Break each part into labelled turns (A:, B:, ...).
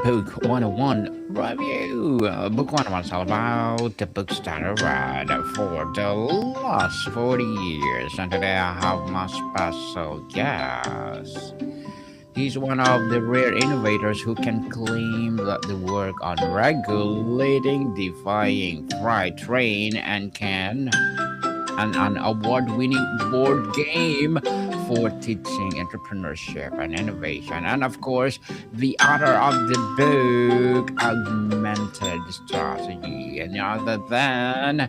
A: Book 101 review. Book 101 is all about the books that I read for the last 40 years. And today I have my special guest. He's one of the rare innovators who can claim that the work on regulating, defying freight train, and can an award winning board game for teaching entrepreneurship and innovation. And of course, the author of the book, Augmented Strategy, and other than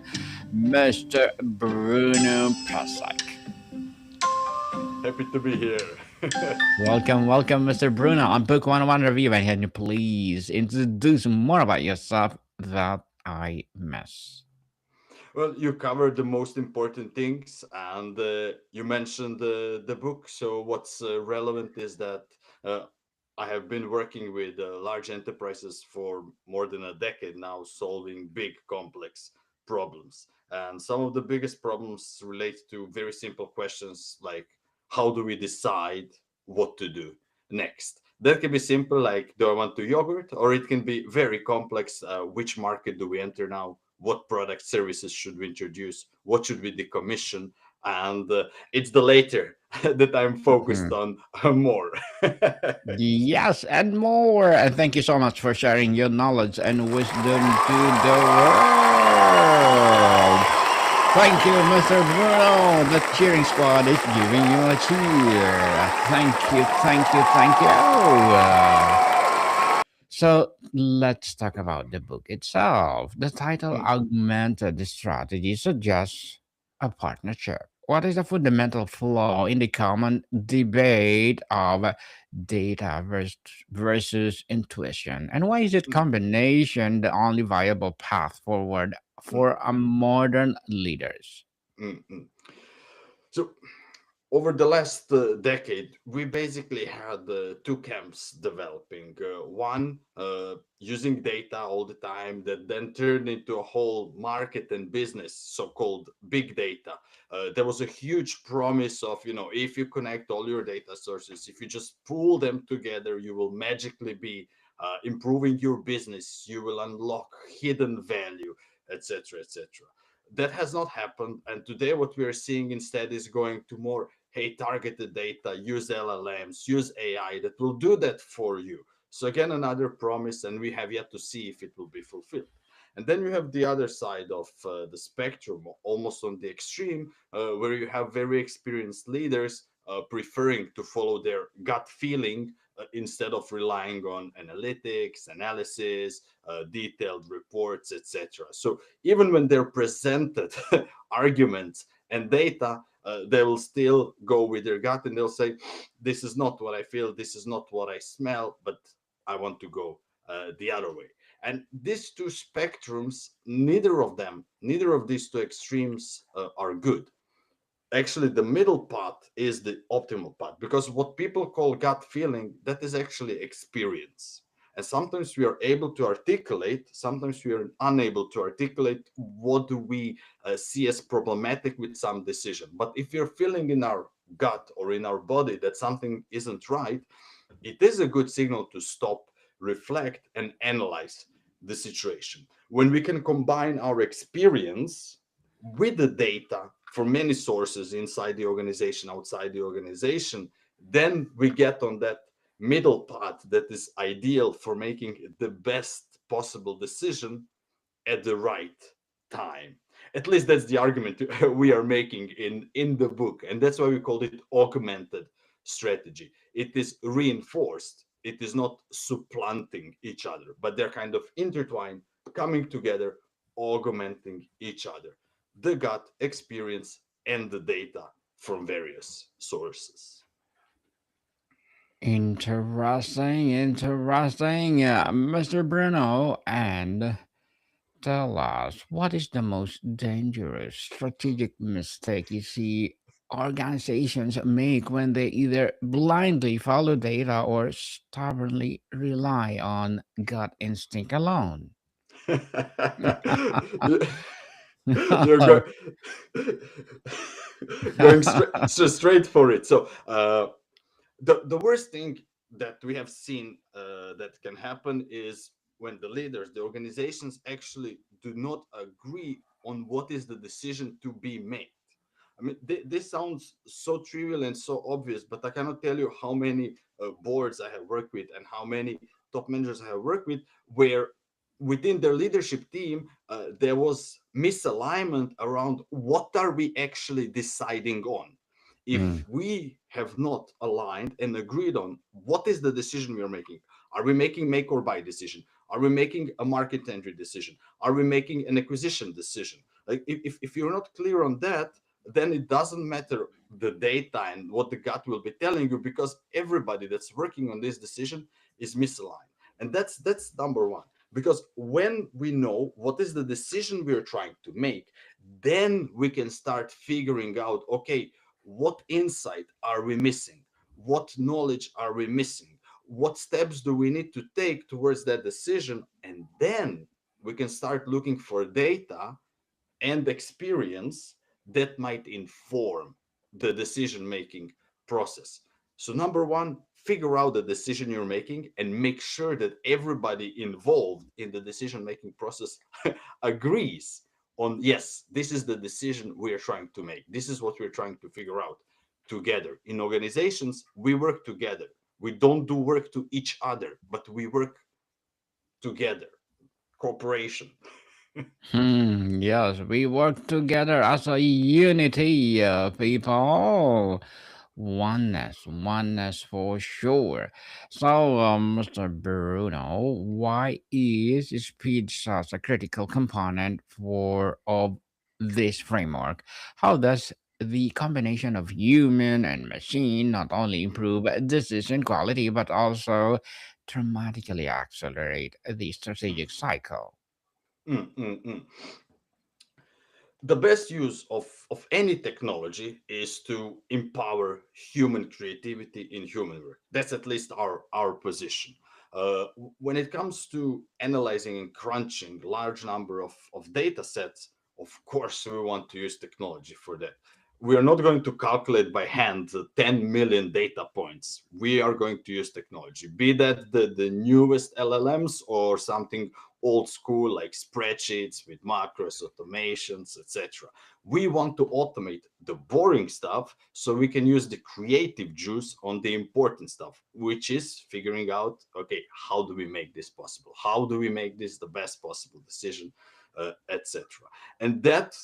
A: Mr. Bruno Pešec.
B: Happy to be here.
A: Welcome, Mr. Bruno, on Book 101 Review. And can you please introduce more about yourself that I miss?
B: Well, you covered the most important things, and you mentioned the book. So, what's relevant is that uh, I have been working with large enterprises for more than a decade now, solving big, complex problems. And some of the biggest problems relate to very simple questions like how do we decide what to do next? That can be simple, like do I want to yogurt, or it can be very complex. Which market do we enter now? What product services should we introduce? What should we decommission? And it's the later that I'm focused on more.
A: Yes, and more. And thank you so much for sharing your knowledge and wisdom to the world. Thank you, Mr. Bruno. The cheering squad is giving you a cheer. Thank you. So let's talk about the book itself. The title
B: Mm,
A: Augmented Strategy suggests a partnership. What is the fundamental flaw in the common debate of data versus intuition? And why is it
B: mm,
A: combination the only viable path forward
B: mm,
A: for a modern leaders?
B: mm, mm. So, over the last decade, we basically had two camps developing. One using data all the time, that then turned into a whole market and business, so-called big data. There was a huge promise of, if you connect all your data sources, if you just pool them together, you will magically be improving your business. You will unlock hidden value, etc., etc. That has not happened, and today what we are seeing instead is going to more, hey, targeted data, use LLMs, use AI that will do that for you. So again, another promise, and we have yet to see if it will be fulfilled. And then you have the other side of the spectrum, almost on the extreme, where you have very experienced leaders preferring to follow their gut feeling instead of relying on analytics, analysis, detailed reports, etc. So even when they're presented arguments and data, they will still go with their gut and they'll say, this is not what I feel, this is not what I smell, but I want to go the other way. And these two spectrums, neither of these two extremes are good. Actually, the middle path is the optimal path, because what people call gut feeling, that is actually experience. And sometimes we are able to articulate, sometimes we are unable to articulate what do we see as problematic with some decision. But if you're feeling in our gut or in our body that something isn't right, it is a good signal to stop, reflect, and analyze the situation. When we can combine our experience with the data from many sources inside the organization, outside the organization, then we get on that middle path that is ideal for making the best possible decision at the right time. At least that's the argument we are making in the book. And that's why we called it augmented strategy. It is reinforced, it is not supplanting each other, but they're kind of intertwined, coming together, augmenting each other. The gut experience and the data from various sources.
A: Interesting, Mr. Bruno. And tell us, what is the most dangerous strategic mistake you see organizations make when they either blindly follow data or stubbornly rely on gut instinct alone?
B: You're going straight for it. So the worst thing that we have seen that can happen is when the leaders, the organizations actually do not agree on what is the decision to be made. I mean, this sounds so trivial and so obvious, but I cannot tell you how many boards I have worked with and how many top managers I have worked with where within their leadership team there was misalignment around what are we actually deciding on.
A: Mm.
B: If we have not aligned and agreed on what is the decision we are making, are we making make or buy decision, are we making a market entry decision, are we making an acquisition decision, like if you're not clear on that, then it doesn't matter the data and what the gut will be telling you, because everybody that's working on this decision is misaligned. And that's number one, because when we know what is the decision we are trying to make, then we can start figuring out, okay, what insight are we missing, what knowledge are we missing, what steps do we need to take towards that decision, and then we can start looking for data and experience that might inform the decision making process. So, number one, figure out the decision you're making and make sure that everybody involved in the decision making process agrees on, yes, this is the decision we're trying to make. This is what we're trying to figure out together. In organizations, we work together. We don't do work to each other, but we work together. Cooperation.
A: Yes, we work together as a unity, people. Oneness for sure. So, Mr. Bruno, why is speed such a critical component for of this framework? How does the combination of human and machine not only improve decision quality but also dramatically accelerate the strategic cycle?
B: Mm, mm, mm. The best use of any technology is to empower human creativity in human work. That's at least our position. When it comes to analyzing and crunching large number of data sets, of course we want to use technology for that. We are not going to calculate by hand 10 million data points. We are going to use technology, be that the newest LLMs or something old school like spreadsheets with macros, automations, etc. We want to automate the boring stuff so we can use the creative juice on the important stuff, which is figuring out, okay, how do we make this possible? How do we make this the best possible decision, etc. And that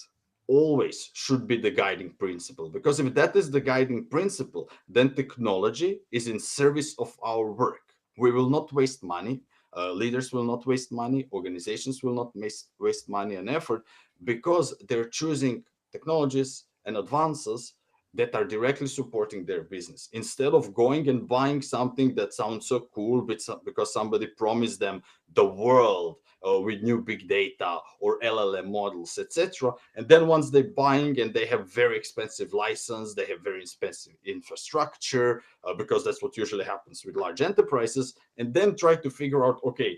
B: always should be the guiding principle, because if that is the guiding principle, then technology is in service of our work. We will not waste money, leaders will not waste money, organizations will not waste money and effort, because they're choosing technologies and advances that are directly supporting their business, instead of going and buying something that sounds so cool because somebody promised them the world with new big data or LLM models, etc. And then once they're buying and they have very expensive license, they have very expensive infrastructure, because that's what usually happens with large enterprises, and then try to figure out, okay,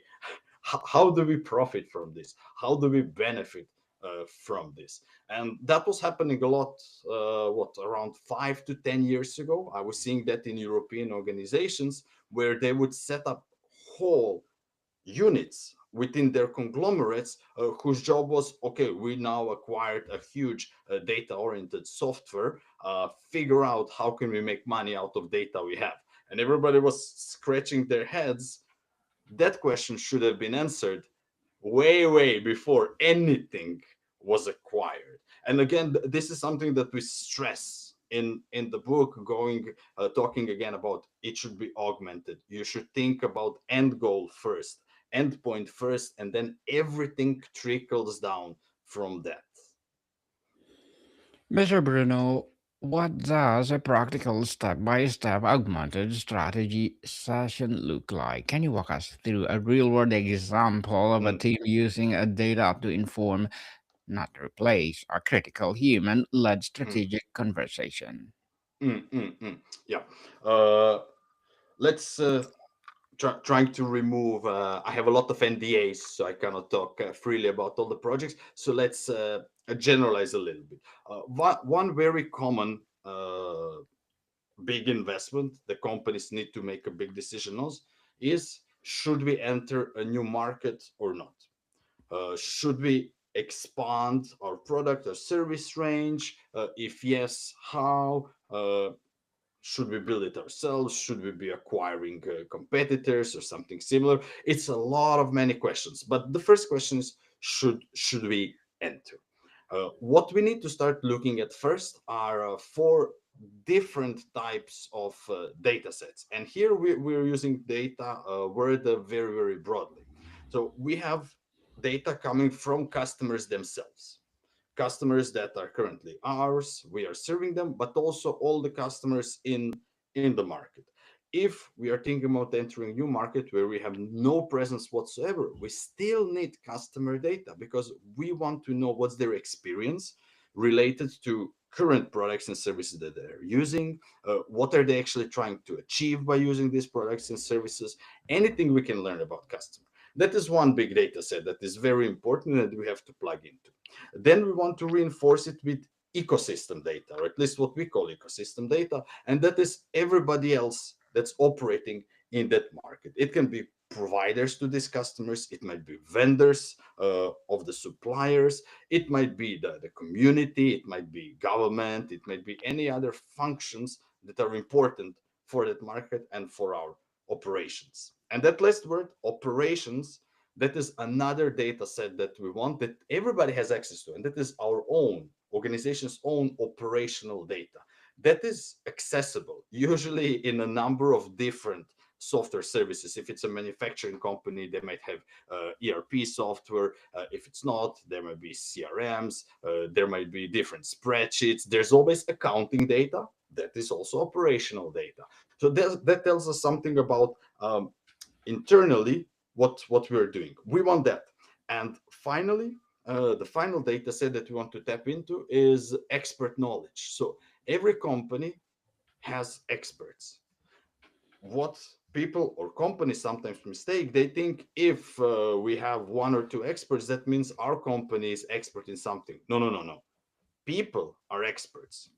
B: how do we profit from this? How do we benefit from this? And that was happening a lot, around 5 to 10 years ago. I was seeing that in European organizations where they would set up whole units within their conglomerates whose job was, okay, we now acquired a huge data oriented software, figure out how can we make money out of data we have. And everybody was scratching their heads. That question should have been answered way before anything was acquired. And again, this is something that we stress in the book, going talking again about it should be augmented. You should think about end goal first, end point first, and then everything trickles down from that.
A: Mr. Bruno, what does a practical step by step augmented strategy session look like? Can you walk us through a real world example of a
B: Mm,
A: team using a data to inform, not replace, a critical human led
B: mm,
A: strategic conversation?
B: mm. Yeah. Uh, let's trying to remove. I have a lot of NDAs, so I cannot talk freely about all the projects. So let's generalize a little bit. One very common big investment the companies need to make a big decision on is, should we enter a new market or not? Should we expand our product or service range? If yes, how? Should we build it ourselves? Should we be acquiring competitors or something similar? It's a lot of many questions, but the first question is, should we enter? What we need to start looking at first are four different types of data sets, and here we're using data word very very broadly. So we have data coming from customers themselves, customers that are currently ours, we are serving them, but also all the customers in the market. If we are thinking about entering a new market where we have no presence whatsoever, we still need customer data because we want to know what's their experience related to current products and services that they're using. What are they actually trying to achieve by using these products and services? Anything we can learn about customer. That is one big data set that is very important and we have to plug into. Then we want to reinforce it with ecosystem data, or at least what we call ecosystem data, and that is everybody else that's operating in that market. It can be providers to these customers, it might be vendors of the suppliers, it might be the community, it might be government, it might be any other functions that are important for that market and for our operations. And that last word, operations, that is another data set that we want, that everybody has access to, and that is our own organization's own operational data that is accessible usually in a number of different software services. If it's a manufacturing company, they might have ERP software. If it's not, there might be CRMs, there might be different spreadsheets. There's always accounting data that is also operational data. So that tells us something about internally what we're doing. We want that. And finally, the final data set that we want to tap into is expert knowledge. So every company has experts. What people or companies sometimes mistake, they think if we have one or two experts, that means our company is expert in something. No, no, no, no. People are experts.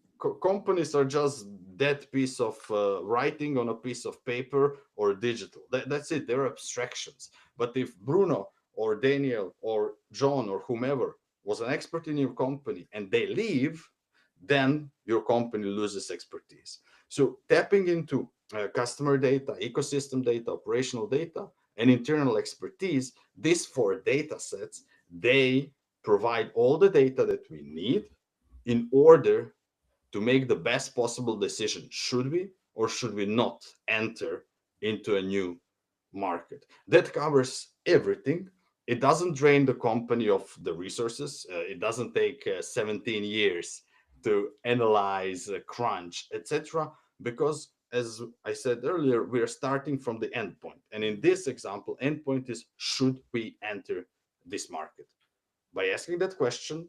B: Companies are just that piece of writing on a piece of paper or digital. That's it. They're abstractions. But if Bruno or Daniel or John or whomever was an expert in your company and they leave, then your company loses expertise. So tapping into customer data, ecosystem data, operational data, and internal expertise, these four data sets, they provide all the data that we need in order to make the best possible decision. Should we or should we not enter into a new market? That covers everything. It doesn't drain the company of the resources. It doesn't take 17 years to analyze, crunch, etc. Because, as I said earlier, we are starting from the endpoint. And in this example, endpoint is, should we enter this market? By asking that question,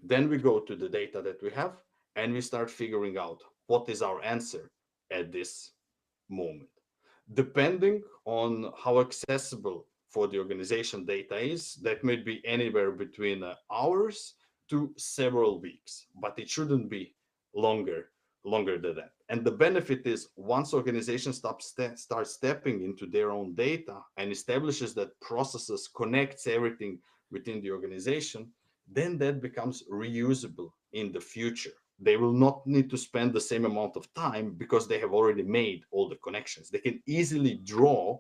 B: then we go to the data that we have and we start figuring out what is our answer at this moment. Depending on how accessible for the organization data is, that might be anywhere between hours to several weeks, but it shouldn't be longer longer than that. And the benefit is, once organization starts stepping into their own data and establishes that processes connects everything within the organization, then that becomes reusable in the future. They will not need to spend the same amount of time because they have already made all the connections. They can easily draw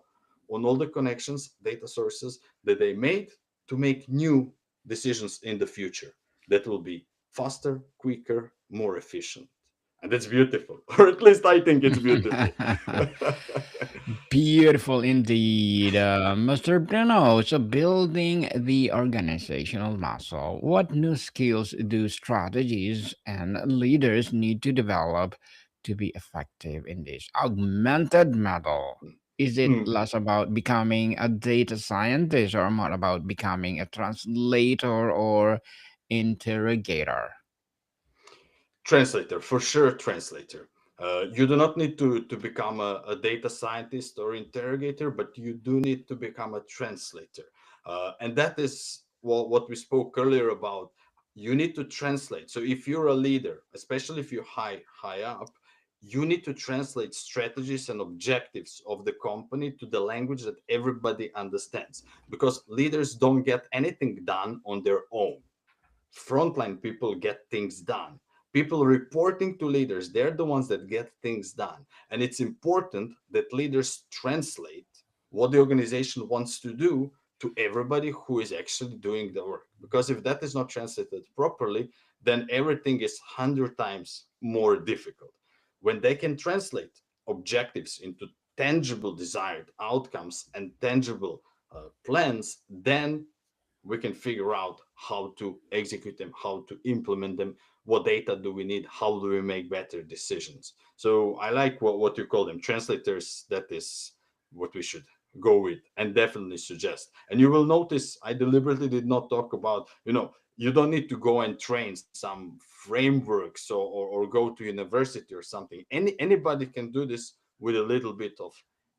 B: on all the connections, data sources that they made to make new decisions in the future that will be faster, quicker, more efficient. And that's beautiful, or at least I think it's beautiful.
A: Beautiful indeed, Mr. Bruno. So, building the organizational muscle, what new skills do strategies and leaders need to develop to be effective in this augmented model? Is it
B: Mm.
A: less about becoming a data scientist or more about becoming a translator or interrogator?
B: Translator, for sure, translator. You do not need to become a data scientist or interrogator, but you do need to become a translator. And that is what we spoke earlier about. You need to translate. So if you're a leader, especially if you're high up, you need to translate strategies and objectives of the company to the language that everybody understands, because leaders don't get anything done on their own. Frontline people get things done. People reporting to leaders, they're the ones that get things done. And it's important that leaders translate what the organization wants to do to everybody who is actually doing the work. Because if that is not translated properly, then everything is 100 times more difficult. When they can translate objectives into tangible desired outcomes and tangible plans, then we can figure out how to execute them, how to implement them, what data do we need, how do we make better decisions. So I like what you call them, translators. That is what we should go with and definitely suggest. And you will notice I deliberately did not talk about, you don't need to go and train some frameworks or go to university or something. Anybody can do this with a little bit of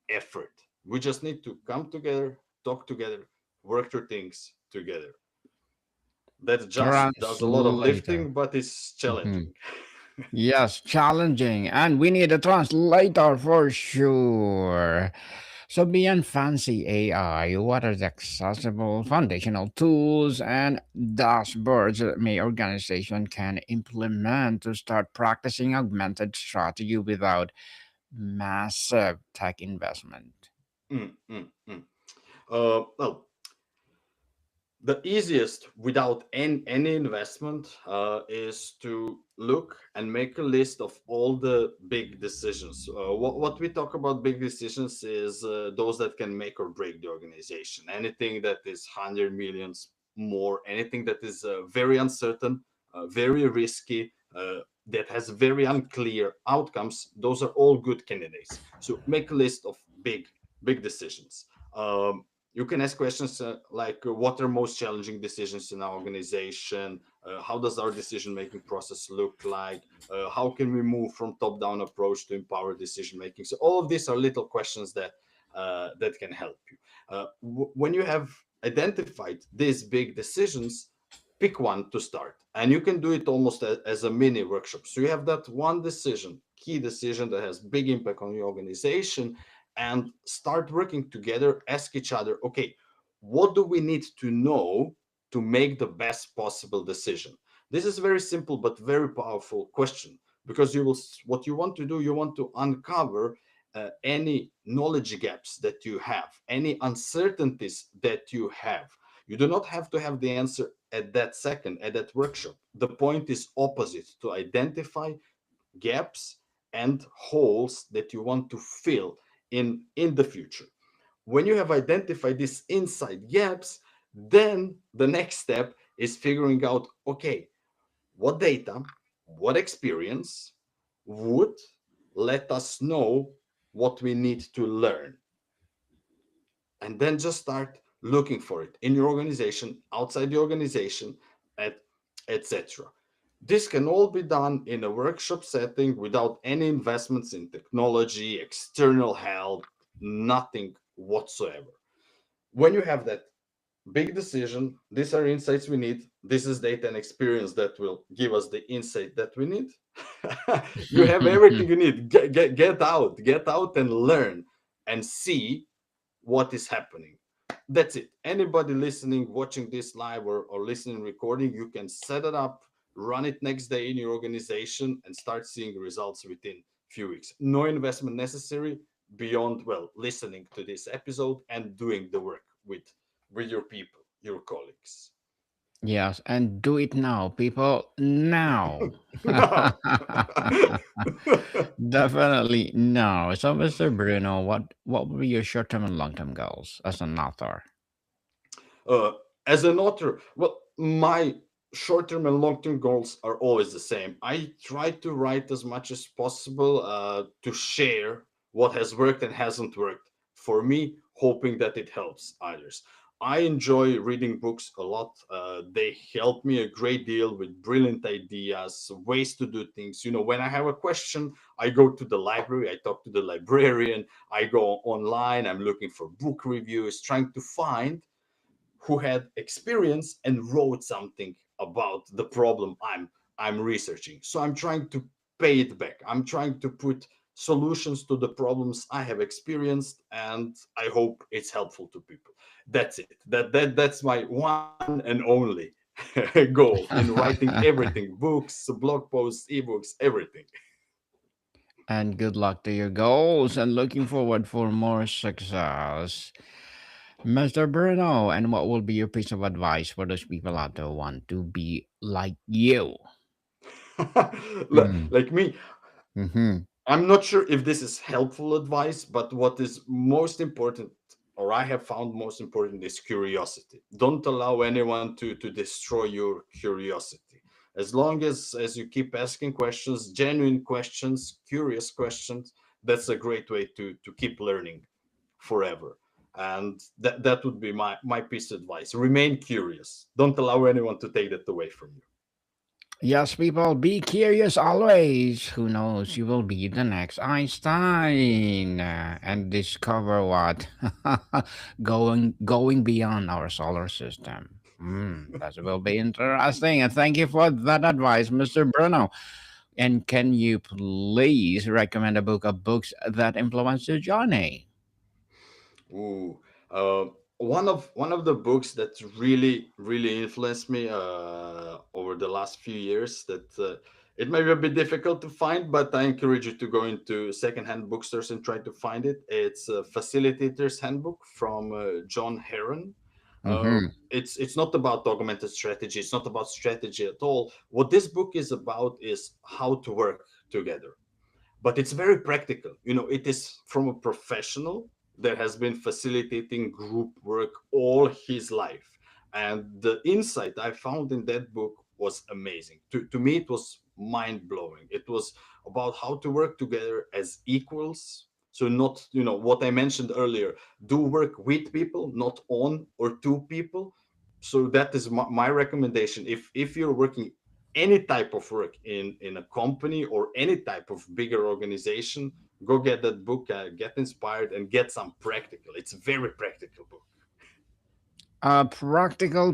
B: effort. We just need to come together, talk together, work through things together. That just does a lot of
A: Translator.
B: lifting, but it's
A: Mhm.
B: challenging.
A: Yes, challenging. And we need a translator for sure. So, beyond fancy AI, what are the accessible foundational tools and dashboards that may organization can implement to start practicing augmented strategy without massive tech investment?
B: Mm, mm, mm. Well, the easiest without any investment is to look and make a list of all the big decisions. What we talk about big decisions is those that can make or break the organization. Anything that is 100 millions more, anything that is very uncertain, very risky, that has very unclear outcomes, those are all good candidates. So make a list of big decisions. You can ask questions like what are most challenging decisions in our organization, how does our decision making process look like, how can we move from top down approach to empower decision making. So all of these are little questions that can help you when you have identified these big decisions. Pick one to start, and you can do it almost as a mini workshop. So you have that one decision, key decision, that has big impact on your organization, and start working together. Ask each other, okay, what do we need to know to make the best possible decision? This is very simple but very powerful question, because what you want to do, you want to uncover any knowledge gaps that you have, any uncertainties that you have. You do not have to have the answer at that second, at that workshop. The point is opposite, to identify gaps and holes that you want to fill in the future. When you have identified these inside gaps, then the next step is figuring out, okay, what data, what experience would let us know what we need to learn, and then just start looking for it in your organization, outside the organization, at etc. This can all be done in a workshop setting without any investments in technology, external help, nothing whatsoever. When you have that big decision, these are insights we need, this is data and experience that will give us the insight that we need. You have everything you need. Get out and learn and see what is happening. That's it. Anybody listening, watching this live or listening recording, you can set it up, run it next day in your organization, and start seeing results within few weeks. No investment necessary beyond, well, listening to this episode and doing the work with your people, your colleagues.
A: Yes, and do it now, people. Now.
B: Now.
A: Definitely no. So, Mr. Bruno, what would be your short-term and long-term goals as an author?
B: uh, as an author, well, my short-term and long-term goals are always the same. I try to write as much as possible to share what has worked and hasn't worked for me, hoping that it helps others. I enjoy reading books a lot. They help me a great deal with brilliant ideas, ways to do things. When I have a question, I go to the library, I talk to the librarian, I go online, I'm looking for book reviews, trying to find who had experience and wrote something about the problem I'm researching. So I'm trying to pay it back. I'm trying to put solutions to the problems I have experienced, and I hope it's helpful to people. That's it. That's my one and only goal in writing everything: books, blog posts, ebooks, everything.
A: And good luck to your goals and looking forward for more success. Mr. Bruno, and what will be your piece of advice for those people out there who want to be like you? Mm,
B: Like me,
A: mm-hmm,
B: I'm not sure if this is helpful advice, but what is most important, or I have found most important, is curiosity. Don't allow anyone to destroy your curiosity. As long as you keep asking questions, genuine questions, curious questions, that's a great way to keep learning forever. And that would be my piece of advice. Remain curious. Don't allow anyone to take that away from you.
A: yes, people, be curious always. Who knows, you will be the next Einstein and discover what going beyond our solar system. That will be interesting. And thank you for that advice, Mr. Bruno. And can you please recommend a book of books that influenced your journey?
B: Ooh, uh, one of the books that really influenced me over the last few years. That it may be a bit difficult to find, but I encourage you to go into secondhand bookstores and try to find it. It's a Facilitator's Handbook from John Heron.
A: Mm-hmm.
B: It's not about augmented strategy. It's not about strategy at all. What this book is about is how to work together, but it's very practical. It is from a professional that has been facilitating group work all his life, and the insight I found in that book was amazing. To me, it was mind-blowing. It was about how to work together as equals. So not, what I mentioned earlier, do work with people, not on or to people. So that is my recommendation. If you're working any type of work in a company or any type of bigger organization, go get that book, get inspired, and get some practical. It's a very practical book.
A: A practical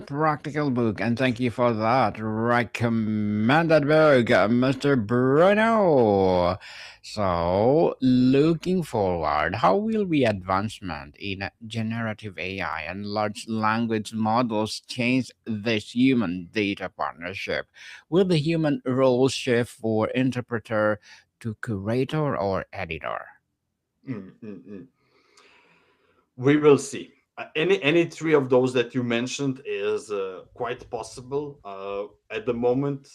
A: book, and thank you for that recommended book, Mr. Bruno. So, looking forward, how will the advancement in generative AI and large language models change this human data partnership? Will the human role shift for interpreter to curator or editor?
B: Mm, mm, mm. We will see. Any three of those that you mentioned is quite possible. At the moment,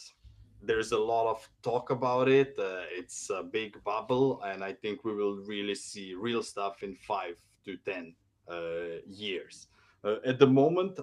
B: there's a lot of talk about it. It's a big bubble, and I think we will really see real stuff in 5 to 10 years. At the moment,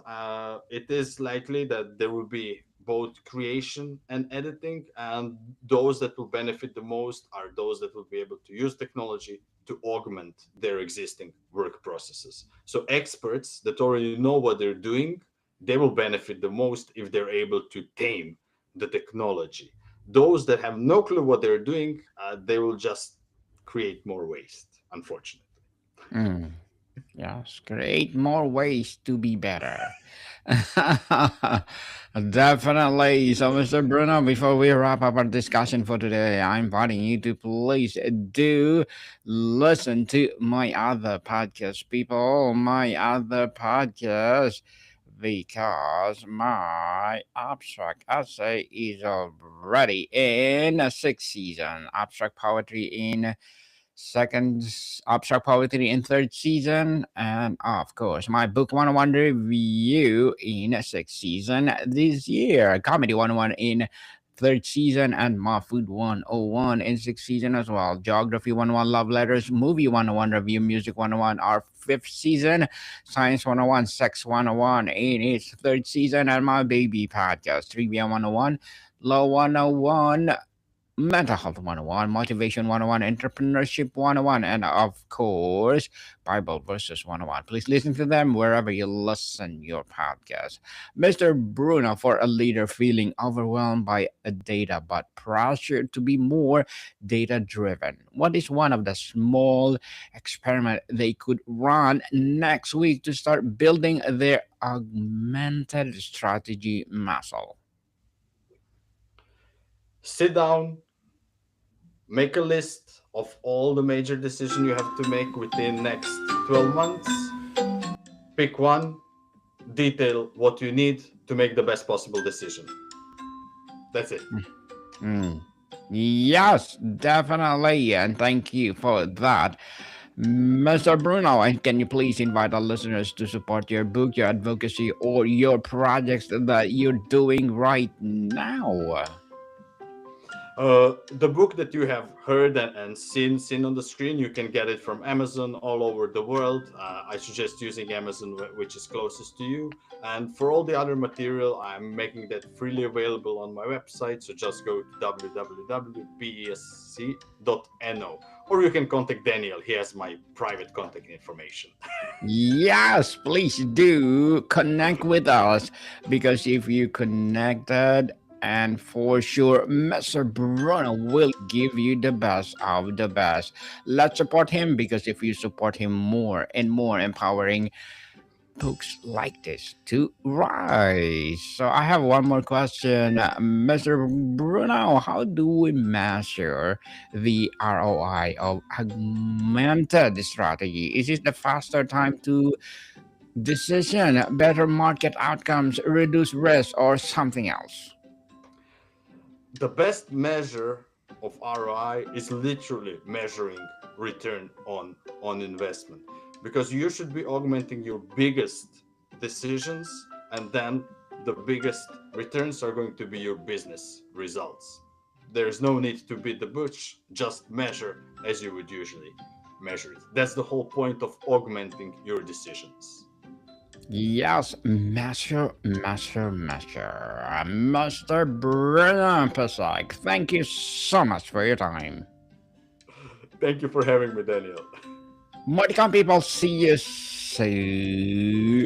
B: it is likely that there will be both creation and editing, and those that will benefit the most are those that will be able to use technology to augment their existing work processes. So experts that already know what they're doing, they will benefit the most if they're able to tame the technology. Those that have no clue what they're doing, they will just create more waste, unfortunately.
A: Hmm. Yes, create more ways to be better. Definitely. So, Mr. Bruno, before we wrap up our discussion for today, I'm inviting you to please do listen to my other podcast, people, my other podcast, because my abstract essay is already in a sixth season. Abstract poetry in second, abstract poetry in third season, and of course my book 101 review in sixth season this year, comedy 101 in third season, and my food 101 in sixth season as well, geography 101, love letters, movie 101 review, music 101 our fifth season, science 101, sex 101 in its third season, and my baby podcast trivia 101, law 101, Mental Health 101, Motivation 101, Entrepreneurship 101, and of course, Bible Verses 101. Please listen to them wherever you listen your podcast. Mr. Bruno, for a leader feeling overwhelmed by a data but pressured to be more data driven, what is one of the small experiment they could run next week to start building their augmented strategy muscle?
B: Sit down, make a list of all the major decisions you have to make within next 12 months. Pick one, detail what you need to make the best possible decision. That's it.
A: Mm. Yes, definitely, and thank you for that. Mr. Bruno, and can you please invite our listeners to support your book, your advocacy, or your projects that you're doing right now?
B: The book that you have heard and seen on the screen, you can get it from Amazon all over the world. I suggest using Amazon, which is closest to you. And for all the other material, I'm making that freely available on my website. So just go to www.pesc.no, or you can contact Daniel. He has my private contact information.
A: Yes, please do connect with us because if you connected, and for sure, Mr. Bruno will give you the best of the best. Let's support him because if you support him more and more empowering books like this to rise. So I have one more question, Mr. Bruno. How do we measure the ROI of augmented strategy? Is it the faster time to decision, better market outcomes, reduce risk, or something else?
B: The best measure of ROI is literally measuring return on investment, because you should be augmenting your biggest decisions, and then the biggest returns are going to be your business results. There's no need to beat the bush, just measure as you would usually measure it. That's the whole point of augmenting your decisions.
A: Yes, Mr. Bruno Pešec, thank you so much for your time.
B: Thank you for having me, Daniel.
A: Welcome, people. See you soon.